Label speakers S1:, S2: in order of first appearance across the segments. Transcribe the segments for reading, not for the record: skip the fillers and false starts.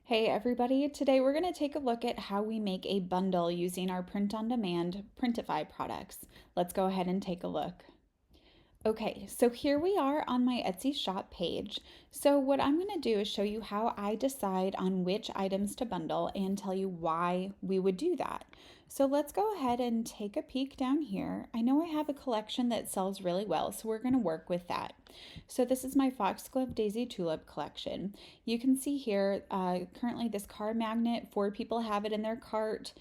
S1: Hey everybody, today we're going to take a look at how we make a bundle using our print-on-demand Printify products. Let's go ahead and take a look. Okay, so here we are on my Etsy shop page. So what I'm going to do is show you how I decide on which items to bundle and tell you why we would do that. So let's go ahead and take a peek down here. I know I have a collection that sells really well, so we're going to work with that. So this is my Foxglove Daisy Tulip collection. You can see here, currently this car magnet, 4 people have it in their cart.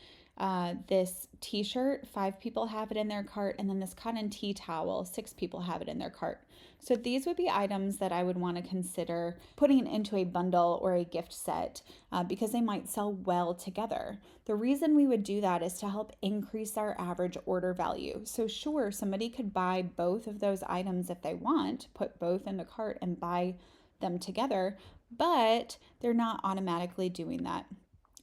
S1: This t-shirt, 5 people have it in their cart, and then this cotton tea towel, 6 people have it in their cart. So these would be items that I would want to consider putting into a bundle or a gift set because they might sell well together. The reason we would do that is to help increase our average order value. So sure, somebody could buy both of those items if they want, put both in the cart and buy them together, but they're not automatically doing that.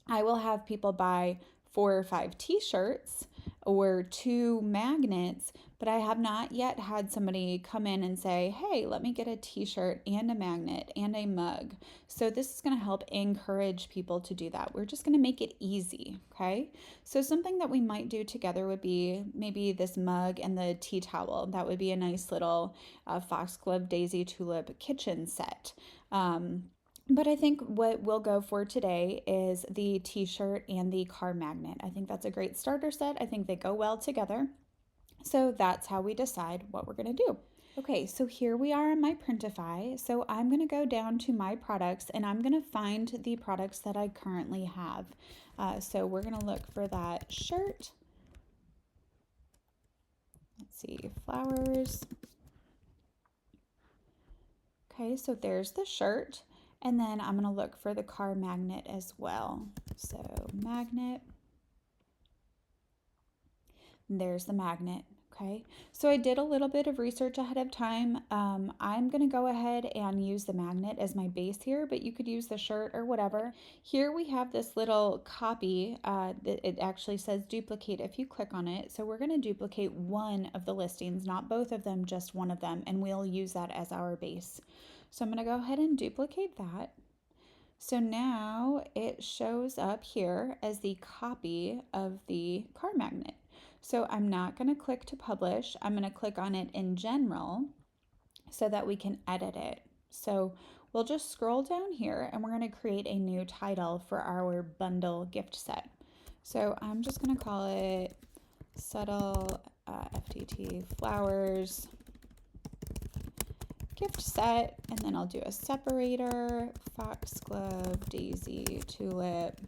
S1: I will have people buy 4 or 5 t-shirts or 2 magnets, but I have not yet had somebody come in and say, hey, let me get a t-shirt and a magnet and a mug. So this is going to help encourage people to do that. We're just going to make it easy, okay? So something that we might do together would be maybe this mug and the tea towel. That would be a nice little Foxglove Daisy Tulip kitchen set. But I think what we'll go for today is the t-shirt and the car magnet. I think that's a great starter set. I think they go well together. So that's how we decide what we're going to do. Okay, so here we are on my Printify. So I'm going to go down to my products and I'm going to find the products that I currently have. So we're going to look for that shirt. Let's see, flowers. Okay, so there's the shirt. And then I'm going to look for the car magnet as well. So magnet. And there's the magnet. Okay. So I did a little bit of research ahead of time. I'm going to go ahead and use the magnet as my base here, but you could use the shirt or whatever. Here we have this little copy. It actually says duplicate if you click on it. So we're going to duplicate one of the listings, not both of them, just one of them. And we'll use that as our base. So I'm going to go ahead and duplicate that. So now it shows up here as the copy of the car magnet. So I'm not going to click to publish. I'm going to click on it in general so that we can edit it. So we'll just scroll down here and we're going to create a new title for our bundle gift set. So I'm just going to call it Subtle FTT Flowers gift set, and then I'll do a separator, Foxglove Daisy Tulip.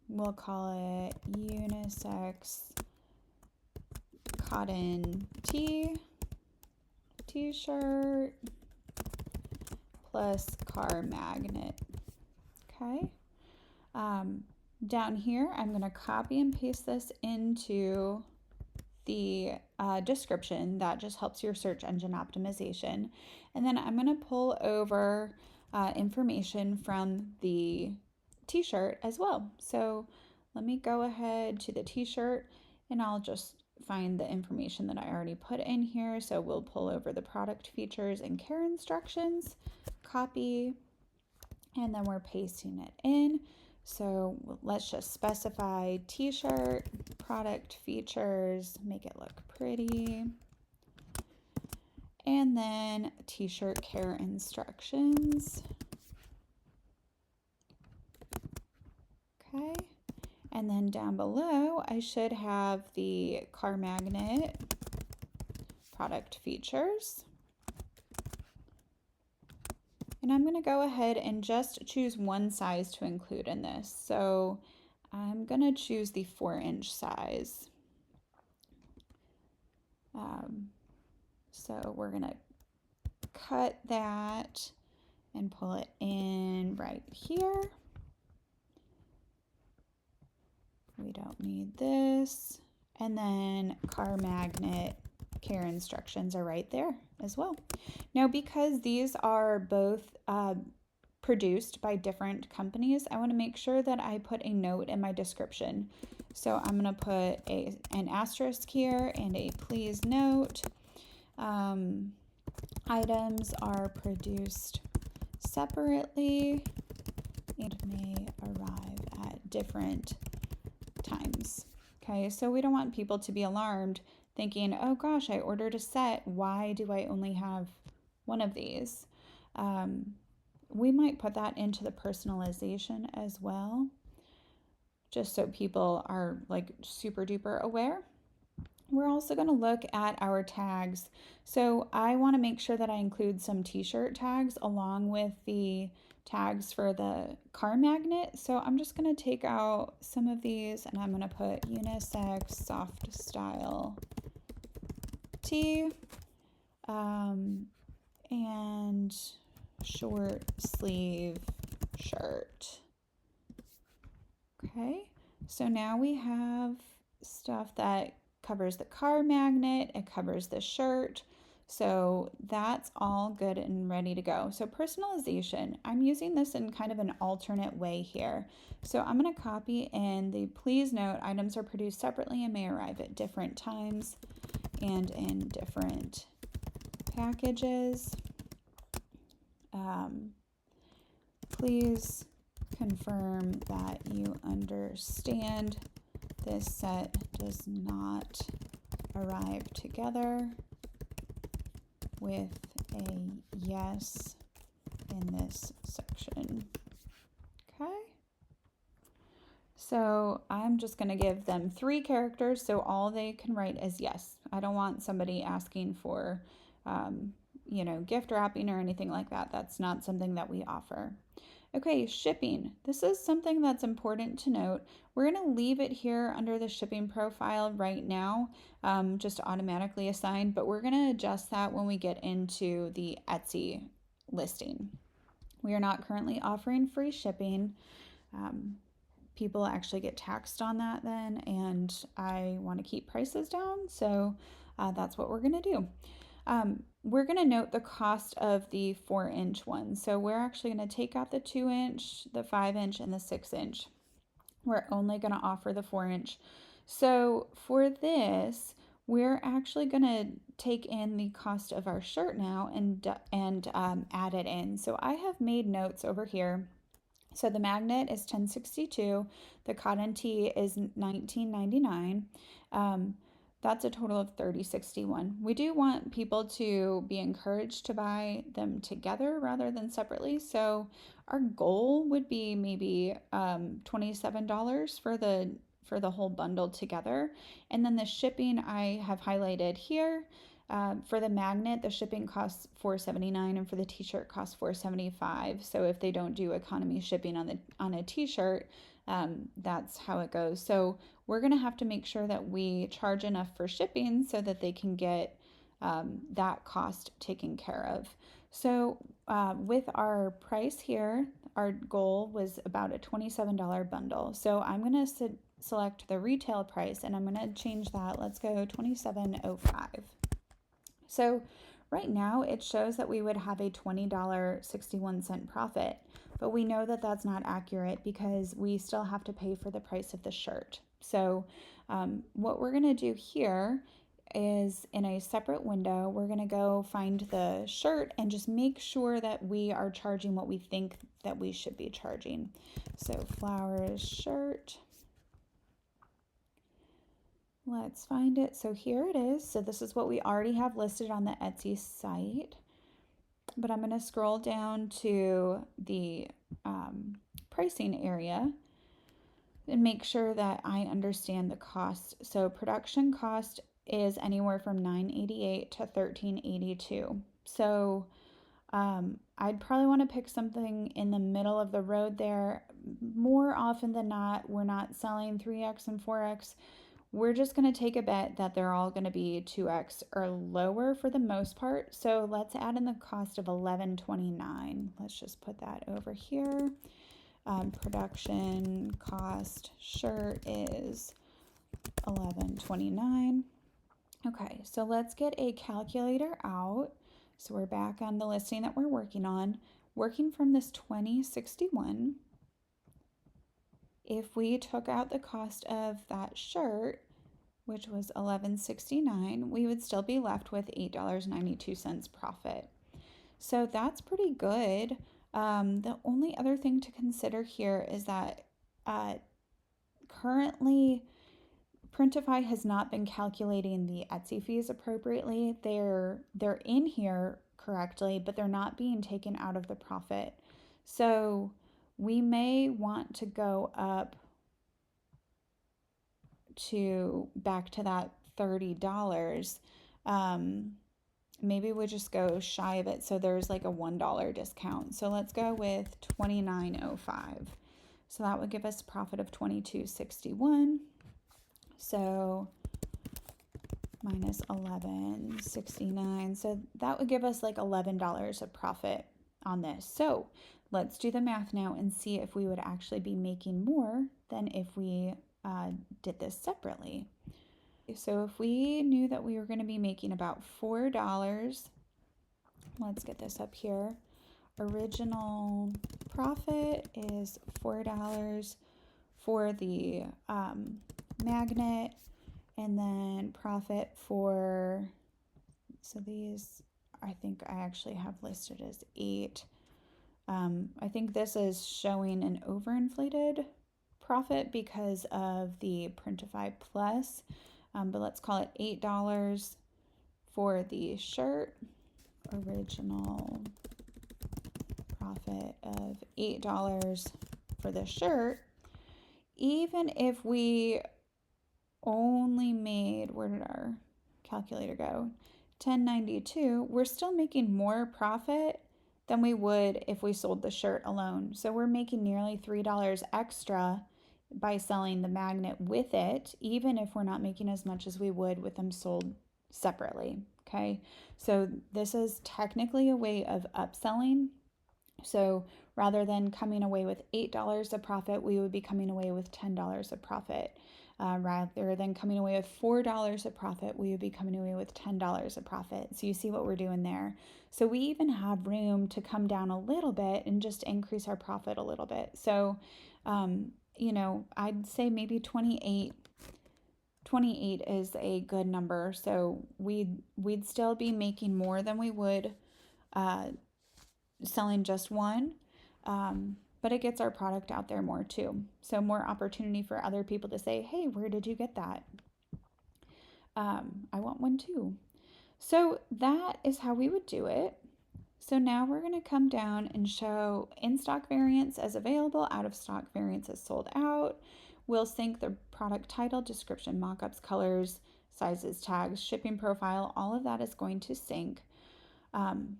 S1: We'll call it unisex cotton t-shirt plus car magnet. Okay. Down here, I'm going to copy and paste this into the description. That just helps your search engine optimization. And then I'm going to pull over information from the t-shirt as well. So let me go ahead to the t-shirt and I'll just find the information that I already put in here. So we'll pull over the product features and care instructions, copy, and then we're pasting it in. So let's just specify t-shirt, product features, make it look pretty. And then t-shirt care instructions. Okay. And then down below, I should have the car magnet, product features. And I'm going to go ahead and just choose one size to include in this. So I'm going to choose the 4-inch size. So we're going to cut that and pull it in right here. We don't need this. And then car magnet care instructions are right there as well. Now, because these are both produced by different companies, I want to make sure that I put a note in my description. So I'm going to put an asterisk here and a please note. Items are produced separately and may arrive at different times. Okay, so we don't want people to be alarmed thinking, oh gosh, I ordered a set. Why do I only have one of these? We might put that into the personalization as well, just so people are like super duper aware. We're also going to look at our tags. So I want to make sure that I include some t-shirt tags along with the tags for the car magnet. So I'm just going to take out some of these and I'm going to put unisex soft style tee and short sleeve shirt. Okay, so now we have stuff that covers the car magnet, it covers the shirt. So that's all good and ready to go. So personalization, I'm using this in kind of an alternate way here. So I'm going to copy in the please note items are produced separately and may arrive at different times and in different packages. Please confirm that you understand this set does not arrive together with a yes in this section. Okay. So I'm just going to give them 3 characters so all they can write is yes. I don't want somebody asking for, gift wrapping or anything like that. That's not something that we offer. Okay, shipping. This is something that's important to note. We're going to leave it here under the shipping profile right now, just automatically assigned, but we're going to adjust that when we get into the Etsy listing. We are not currently offering free shipping. People actually get taxed on that then, and I want to keep prices down, so that's what we're going to do. We're going to note the cost of the 4-inch one. So we're actually going to take out the 2-inch, the 5-inch, and the 6-inch. We're only going to offer the 4-inch. So for this, we're actually going to take in the cost of our shirt now and add it in. So I have made notes over here. So the magnet is $10.62. The cotton tee is $19.99. That's a total of $30.61. We do want people to be encouraged to buy them together rather than separately. So our goal would be maybe $27 for the whole bundle together. And then the shipping I have highlighted here. For the magnet, the shipping costs $4.79, and for the t-shirt costs $4.75. So if they don't do economy shipping on a t-shirt, that's how it goes. So we're going to have to make sure that we charge enough for shipping so that they can get that cost taken care of. So with our price here, our goal was about a $27 bundle. So I'm going to select the retail price and I'm going to change that. Let's go $27.05. So right now it shows that we would have a $20.61 profit, but we know that that's not accurate because we still have to pay for the price of the shirt. So what we're going to do here is in a separate window, we're going to go find the shirt and just make sure that we are charging what we think that we should be charging. So flowers shirt. Let's find it. So here it is. So this is what we already have listed on the Etsy site. But I'm going to scroll down to the pricing area and make sure that I understand the cost. So production cost is anywhere from $9.88 to $13.82. So I'd probably want to pick something in the middle of the road there. More often than not, we're not selling 3X and 4X. We're just going to take a bet that they're all going to be 2X or lower for the most part. So let's add in the cost of $11.29. Let's just put that over here. Production cost shirt is $11.29. Okay, so let's get a calculator out. So we're back on the listing that we're working on. Working from this $20.61. If we took out the cost of that shirt, which was $11.69, we would still be left with $8.92 profit. So that's pretty good. The only other thing to consider here is that currently Printify has not been calculating the Etsy fees appropriately. They're in here correctly, but they're not being taken out of the profit. So we may want to go up to back to that $30. Maybe we just go shy of it, so there's like a $1 discount. So let's go with $29.05. So that would give us a profit of $22.61. So minus $11.69. So that would give us like $11 of profit on this. So let's do the math now and see if we would actually be making more than if we did this separately. So if we knew that we were going to be making about $4, let's get this up here. Original profit is $4 for the magnet, and then profit for, so these I think I actually have listed as 8. I think this is showing an overinflated profit because of the Printify Plus, but let's call it $8 for the shirt. Original profit of $8 for the shirt. Even if we only made, where did our calculator go? 1092, we're still making more profit than we would if we sold the shirt alone. So we're making nearly $3 extra by selling the magnet with it, even if we're not making as much as we would with them sold separately. Okay, so this is technically a way of upselling. So rather than coming away with $8 of profit, we would be coming away with $10 of profit. Rather than coming away with $4 of profit, we would be coming away with $10 of profit. So you see what we're doing there. So we even have room to come down a little bit and just increase our profit a little bit. So, I'd say maybe 28 is a good number. So we'd still be making more than we would selling just one, but it gets our product out there more too. So more opportunity for other people to say, hey, where did you get that? I want one too. So that is how we would do it. So now we're going to come down and show in-stock variants as available, out-of-stock variants as sold out. We'll sync the product title, description, mockups, colors, sizes, tags, shipping profile. All of that is going to sync.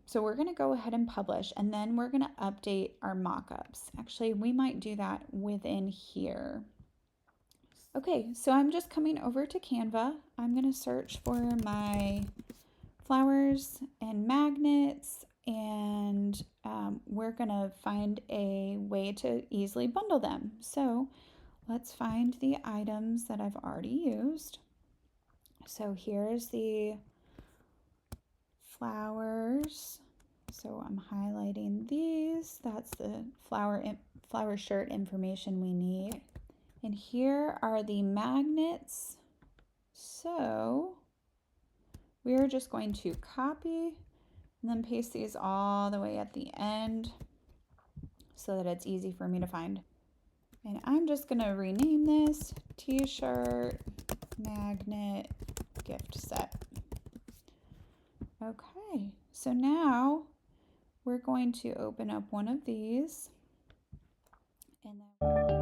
S1: So we're going to go ahead and publish, and then we're going to update our mockups. Actually, we might do that within here. Okay, so I'm just coming over to Canva. I'm going to search for my flowers and magnets, and we're going to find a way to easily bundle them. So let's find the items that I've already used. So here's the flowers. So I'm highlighting these. That's the flower shirt information we need. And here are the magnets. So we're just going to copy and then paste these all the way at the end so that it's easy for me to find. And I'm just going to rename this T-shirt magnet gift set. Okay, so now we're going to open up one of these, and then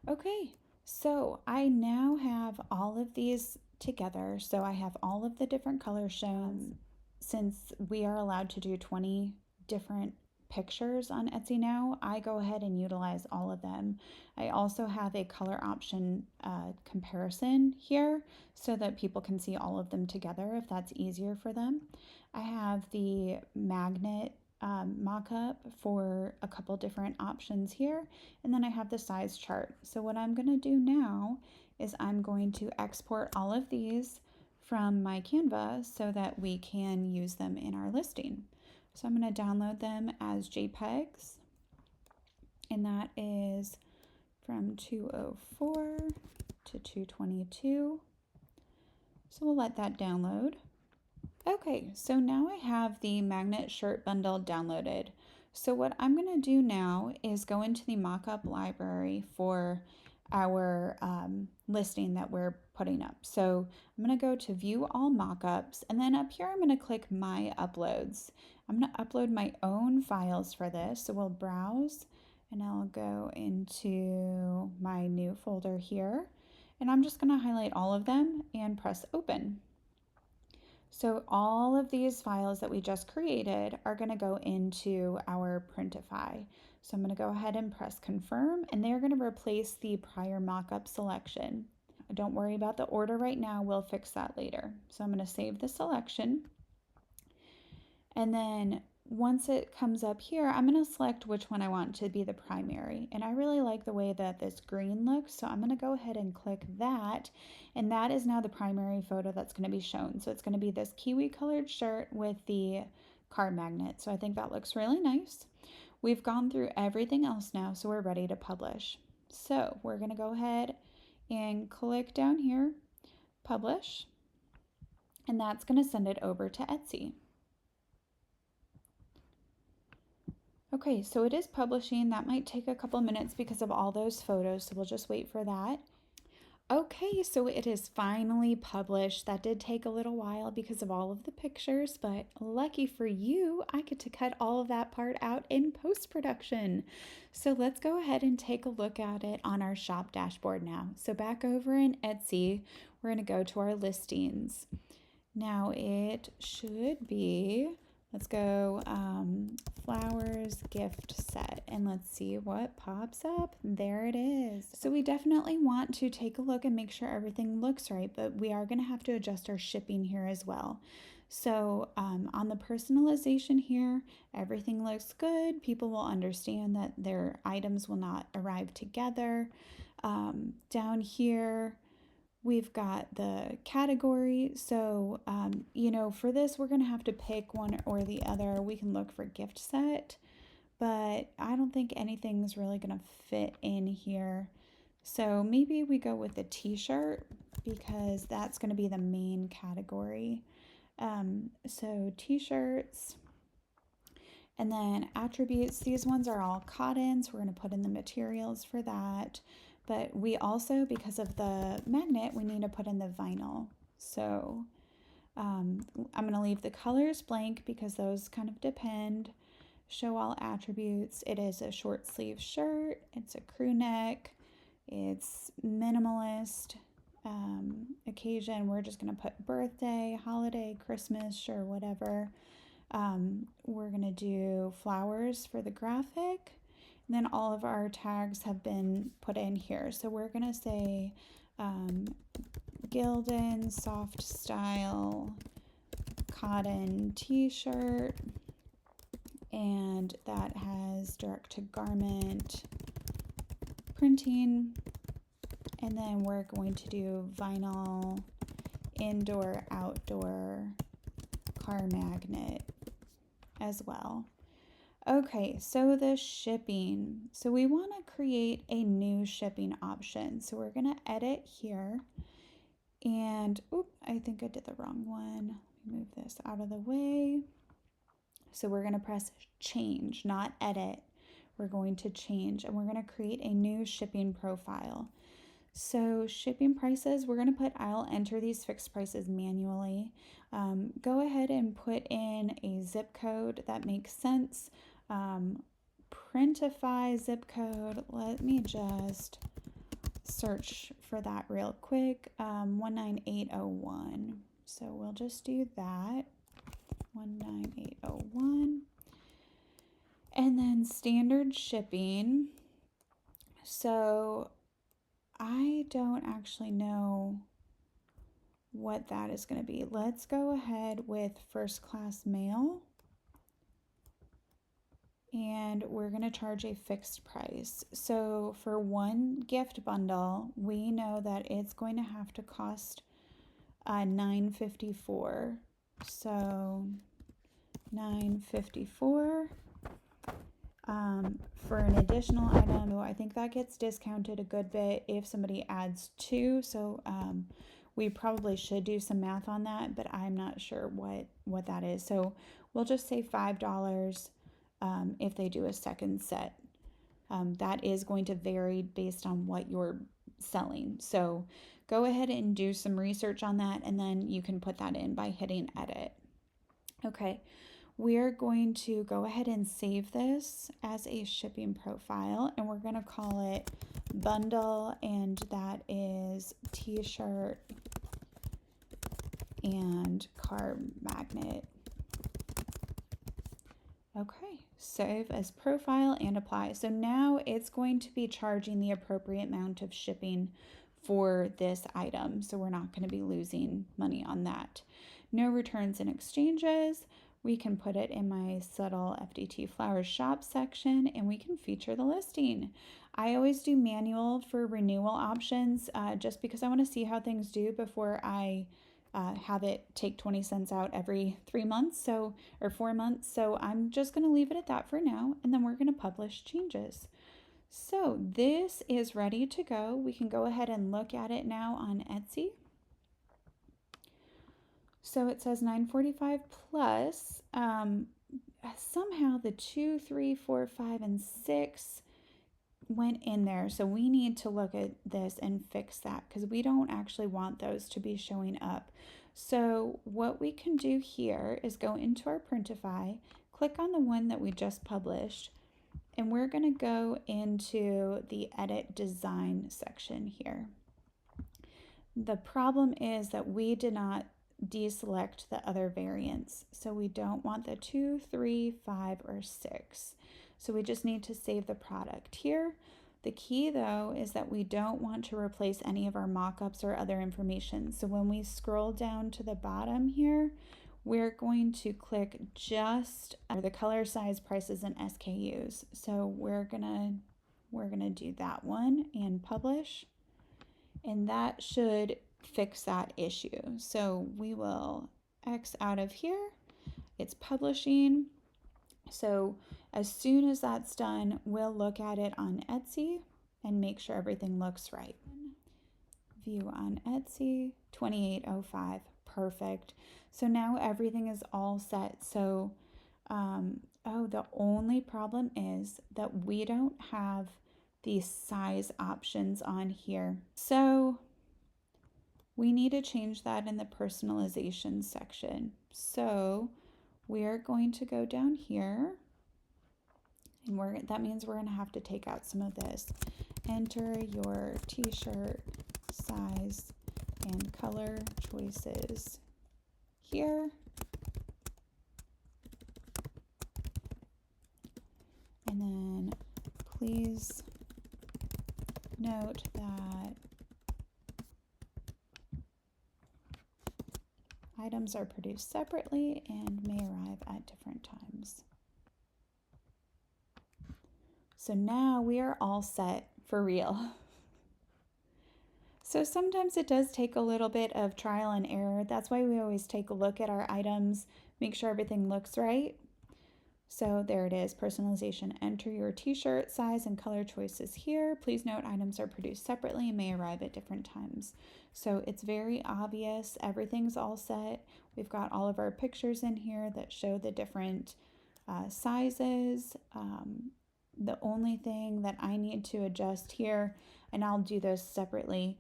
S1: okay, so I now have all of these together. So I have all of the different colors shown. Since we are allowed to do 20 different pictures on Etsy now, I go ahead and utilize all of them. I also have a color option comparison here so that people can see all of them together if that's easier for them. I have the magnet mock-up for a couple different options here, and then I have the size chart. So what I'm going to do now is I'm going to export all of these from my Canva so that we can use them in our listing. So I'm going to download them as JPEGs, and that is from 204 to 222. So we'll let that download. Okay, so now I have the magnet shirt bundle downloaded. So what I'm going to do now is go into the mockup library for our listing that we're putting up. So I'm going to go to view all mockups, and then up here I'm going to click my uploads. I'm going to upload my own files for this. So we'll browse, and I'll go into my new folder here, and I'm just going to highlight all of them and press open. So all of these files that we just created are going to go into our Printify. So I'm going to go ahead and press confirm, and they're going to replace the prior mockup selection. Don't worry about the order right now, we'll fix that later. So I'm going to save the selection. And then once it comes up here, I'm going to select which one I want to be the primary. And I really like the way that this green looks, so I'm going to go ahead and click that. And that is now the primary photo that's going to be shown. So it's going to be this kiwi colored shirt with the car magnet. So I think that looks really nice. We've gone through everything else now, so we're ready to publish. So we're going to go ahead and click down here, publish, and that's going to send it over to Etsy. Okay, so it is publishing. That might take a couple minutes because of all those photos, so we'll just wait for that. Okay, so it is finally published. That did take a little while because of all of the pictures, but lucky for you, I get to cut all of that part out in post-production. So let's go ahead and take a look at it on our shop dashboard now. So back over in Etsy, we're going to go to our listings. Now it should be, let's go flowers gift set, and let's see what pops up. There it is. So we definitely want to take a look and make sure everything looks right, but we are going to have to adjust our shipping here as well. So on the personalization here, everything looks good. People will understand that their items will not arrive together. Down here, we've got the category. So, for this, we're going to have to pick one or the other. We can look for gift set, but I don't think anything's really going to fit in here. So maybe we go with the t-shirt because that's going to be the main category. So t-shirts, and then attributes. These ones are all cotton, so we're going to put in the materials for that. But we also, because of the magnet, we need to put in the vinyl. So I'm going to leave the colors blank because those kind of depend. Show all attributes. It is a short sleeve shirt. It's a crew neck. It's minimalist. Occasion, we're just going to put birthday, holiday, Christmas, sure, whatever. We're going to do flowers for the graphic. And then all of our tags have been put in here. So we're going to say Gildan soft style cotton t-shirt, and that has direct to garment printing. And then we're going to do vinyl indoor outdoor car magnet as well. Okay, so the shipping. So we want to create a new shipping option. So we're going to edit here. And, I think I did the wrong one. Let me move this out of the way. So we're going to press change, not edit. We're going to change, and we're going to create a new shipping profile. So shipping prices, we're going to put, I'll enter these fixed prices manually. Go ahead and put in a zip code that makes sense. Printify zip code, let me just search for that real quick. 19801. So we'll just do that. 19801. And then standard shipping. So I don't actually know what that is going to be. Let's go ahead with first class mail. and we're going to charge a fixed price. So for one gift bundle, we know that it's going to have to cost $9.54. So $9.54 for an additional item. I think that gets discounted a good bit if somebody adds two. So we probably should do some math on that, but I'm not sure what that is. So we'll just say $5 if they do a second set. That is going to vary based on what you're selling. So go ahead and do some research on that, and then you can put that in by hitting edit. Okay, we're going to go ahead and save this as a shipping profile, and we're going to call it bundle, and that is t-shirt and car magnet. Okay, save as profile and apply. So now it's going to be charging the appropriate amount of shipping for this item. So we're not going to be losing money on that. No returns and exchanges. We can put it in my subtle FDT Flowers shop section, and we can feature the listing. I always do manual for renewal options just because I want to see how things do before I have it take 20 cents out every 3 months, or 4 months. So I'm just going to leave it at that for now, and then we're going to publish changes. So this is ready to go. We can go ahead and look at it now on Etsy. So it says $9.45 plus. Somehow the 2, 3, 4, 5, and 6 went in there. So we need to look at this and fix that because we don't actually want those to be showing up. So what we can do here is go into our Printify, click on the one that we just published, and we're going to go into the edit design section here. The problem is that we did not deselect the other variants. So we don't want the 2, 3, 5, or 6. So we just need to save the product here. The key though is that we don't want to replace any of our mockups or other information. So when we scroll down to the bottom here, we're going to click just the color, size, prices, and SKUs. So we're gonna do that one and publish, and that should fix that issue. So we will X out of here. It's publishing. So as soon as that's done, we'll look at it on Etsy and make sure everything looks right. View on Etsy, 2805, perfect. So now everything is all set. So, the only problem is that we don't have the size options on here. So we need to change that in the personalization section. So we're going to go down here, and that means we're going to have to take out some of this. Enter your t-shirt size and color choices here. And then please note that items are produced separately and may arrive at different times. So now we are all set for real. So sometimes it does take a little bit of trial and error. That's why we always take a look at our items, make sure everything looks right. So there it is, personalization. Enter your t-shirt size and color choices here. Please note items are produced separately and may arrive at different times. So it's very obvious. Everything's all set. We've got all of our pictures in here that show the different sizes. The only thing that I need to adjust here, and I'll do this separately,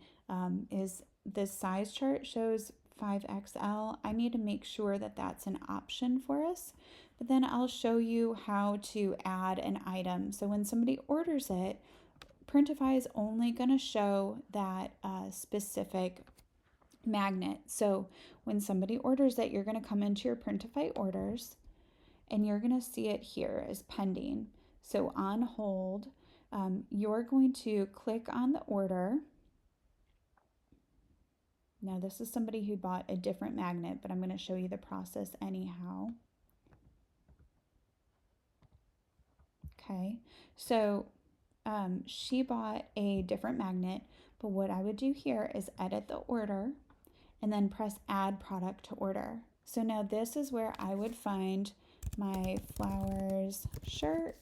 S1: is this size chart shows 5XL. I need to make sure that that's an option for us, but then I'll show you how to add an item. So when somebody orders it, Printify is only going to show that specific magnet. So when somebody orders it, you're going to come into your Printify orders, and you're going to see it here as pending. So on hold, you're going to click on the order. Now this is somebody who bought a different magnet, but I'm going to show you the process anyhow. Okay, so she bought a different magnet, but what I would do here is edit the order and then press add product to order. So now this is where I would find my flowers shirt,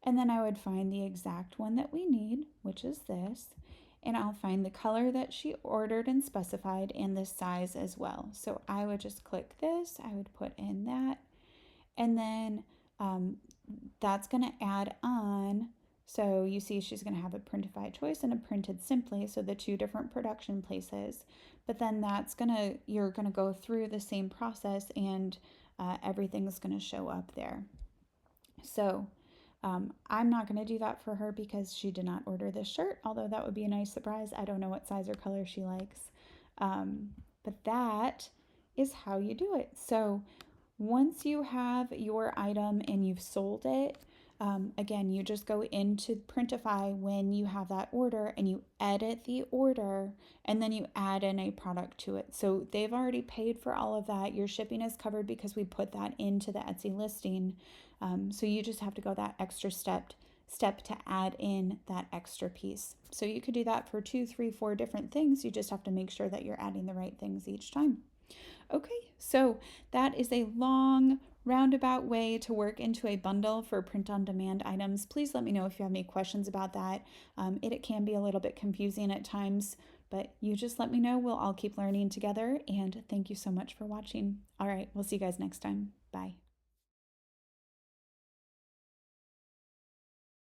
S1: and then I would find the exact one that we need, which is this, and I'll find the color that she ordered and specified and the size as well. So I would just click this, I would put in that, and then that's going to add on. So you see she's going to have a Printify choice and a printed simply, so the two different production places. But then you're going to go through the same process, and everything's going to show up there. So I'm not going to do that for her because she did not order this shirt, although that would be a nice surprise. I don't know what size or color she likes. But that is how you do it. So once you have your item and you've sold it, again, you just go into Printify when you have that order and you edit the order, and then you add in a product to it. So they've already paid for all of that. Your shipping is covered because we put that into the Etsy listing. So you just have to go that extra step to add in that extra piece. So you could do that for 2, 3, 4 different things. You just have to make sure that you're adding the right things each time. Okay, so that is a long roundabout way to work into a bundle for print-on-demand items. Please let me know if you have any questions about that. It can be a little bit confusing at times, but you just let me know. We'll all keep learning together, and thank you so much for watching. All right, we'll see you guys next time. Bye.